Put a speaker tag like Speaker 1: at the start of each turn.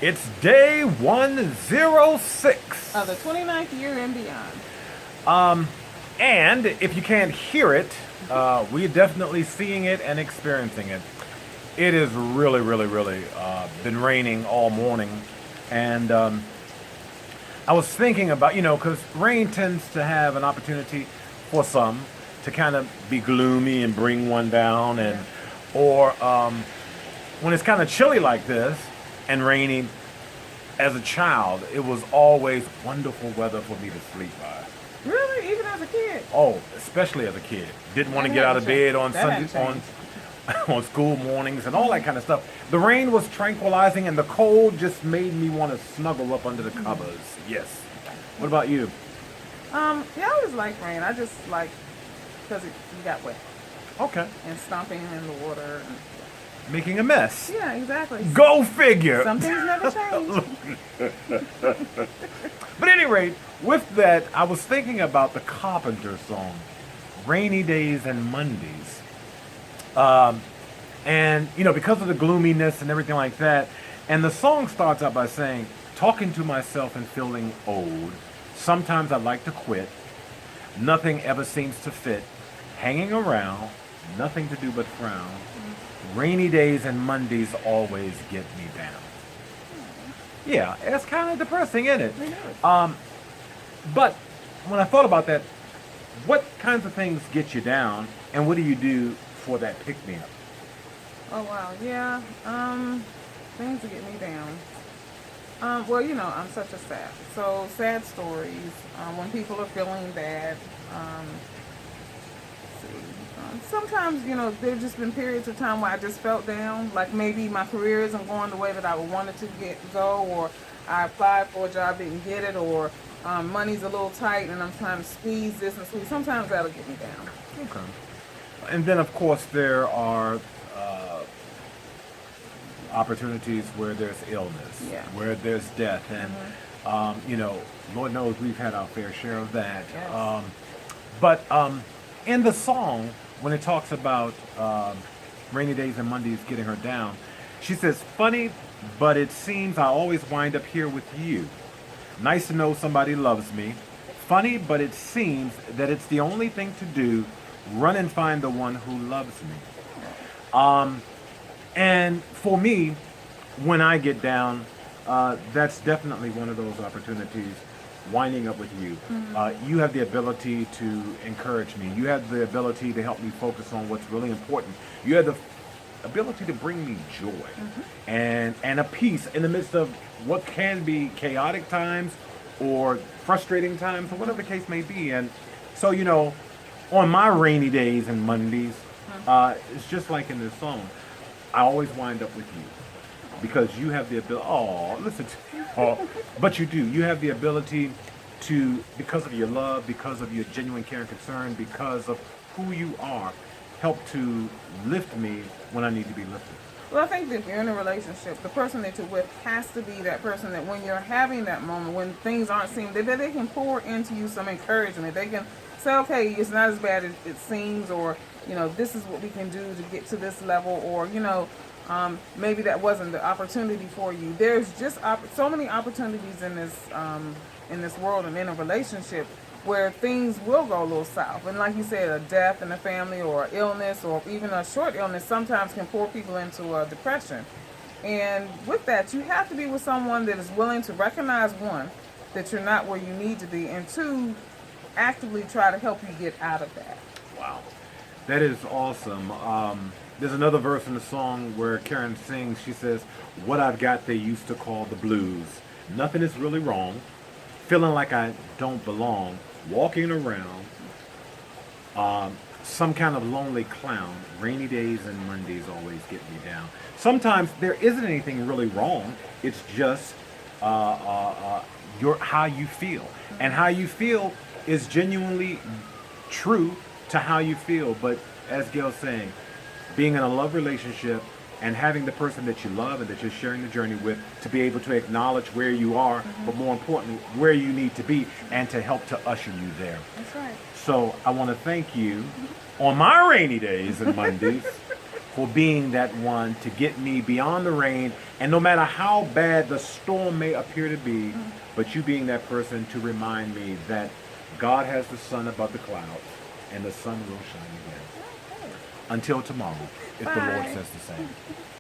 Speaker 1: It's day 106.
Speaker 2: Of the 29th year and beyond.
Speaker 1: And if you can't hear it, we're definitely seeing it and experiencing it. It is really been raining all morning. And I was thinking about, because rain tends to have an opportunity for some to kind of be gloomy and bring one down. Or when it's kind of chilly like this and rainy, as a child, it was always wonderful weather for me to sleep by.
Speaker 2: Really? Even as a kid?
Speaker 1: Oh, especially as a kid. Didn't want to get out of bed on Sunday, on school mornings and all that kind of stuff. The rain was tranquilizing and the cold just made me want to snuggle up under the covers. Yes. What about you?
Speaker 2: Yeah, I always like rain. I just like, because you got wet.
Speaker 1: Okay.
Speaker 2: And stomping in the water. And,
Speaker 1: making a mess.
Speaker 2: yeah, exactly.
Speaker 1: Go figure.
Speaker 2: Some things never change.
Speaker 1: But at any rate, with that, I was thinking about the Carpenter song, Rainy Days and Mondays. And, because of the gloominess and everything like that, and the song starts out by saying, talking to myself and feeling old. Sometimes I like to quit. Nothing ever seems to fit. Hanging around, nothing to do but frown. Rainy days and Mondays always get me down. Yeah, it's kind of depressing, isn't it? But when I thought about that, what kinds of things get you down, and what do you do for that pick-me-up?
Speaker 2: Oh, wow. Yeah. Things that get me down. Well, I'm such a sap. So sad stories. When people are feeling bad. Sometimes, there's just been periods of time where I just felt down. Like maybe my career isn't going the way that I would want it to go, or I applied for a job, didn't get it, or money's a little tight and I'm trying to squeeze this and squeeze. Sometimes that'll get me down.
Speaker 1: Okay. And then, of course, there are opportunities where there's illness, where there's death, and Lord knows we've had our fair share of that.
Speaker 2: Yes.
Speaker 1: But in the song, when it talks about rainy days and Mondays getting her down, she says, funny, but it seems I always wind up here with you. Nice to know somebody loves me. Funny, but it seems that it's the only thing to do. Run and find the one who loves me. And for me, when I get down, that's definitely one of those opportunities, winding up with you. You have the ability to encourage me. You have the ability to help me focus on what's really important. You have the ability to bring me joy and a peace in the midst of what can be chaotic times or frustrating times or whatever the case may be. And so, on my rainy days and Mondays, it's just like in this song. I always wind up with you because you have the ability. Oh, listen to me. But you do. You have the ability to, because of your love, because of your genuine care and concern, because of who you are, help to lift me when I need to be lifted.
Speaker 2: Well, I think that if you're in a relationship, the person that you're with has to be that person that when you're having that moment, when things aren't seeming, that they can pour into you some encouragement. They can say, okay, it's not as bad as it seems, or, this is what we can do to get to this level, or, maybe that wasn't the opportunity for you. There's just so many opportunities in this world and in a relationship where things will go a little south. And like you said, a death in the family or illness or even a short illness sometimes can pour people into a depression. And with that, you have to be with someone that is willing to recognize, one, that you're not where you need to be, and two, actively try to help you get out of that.
Speaker 1: Wow. That is awesome. There's another verse in the song where Karen sings, she says, what I've got they used to call the blues. Nothing is really wrong. Feeling like I don't belong. Walking around. Some kind of lonely clown. Rainy days and Mondays always get me down. Sometimes there isn't anything really wrong. It's just how you feel. And how you feel is genuinely true to how you feel. But as Gail's saying, being in a love relationship and having the person that you love and that you're sharing the journey with to be able to acknowledge where you are, but more importantly, where you need to be, and to help to usher you there.
Speaker 2: That's right.
Speaker 1: So I want to thank you on my rainy days and Mondays for being that one to get me beyond the rain. And no matter how bad the storm may appear to be, but you being that person to remind me that God has the sun above the clouds and the sun will shine again. Until tomorrow, if the Lord
Speaker 2: Bye.
Speaker 1: says the same.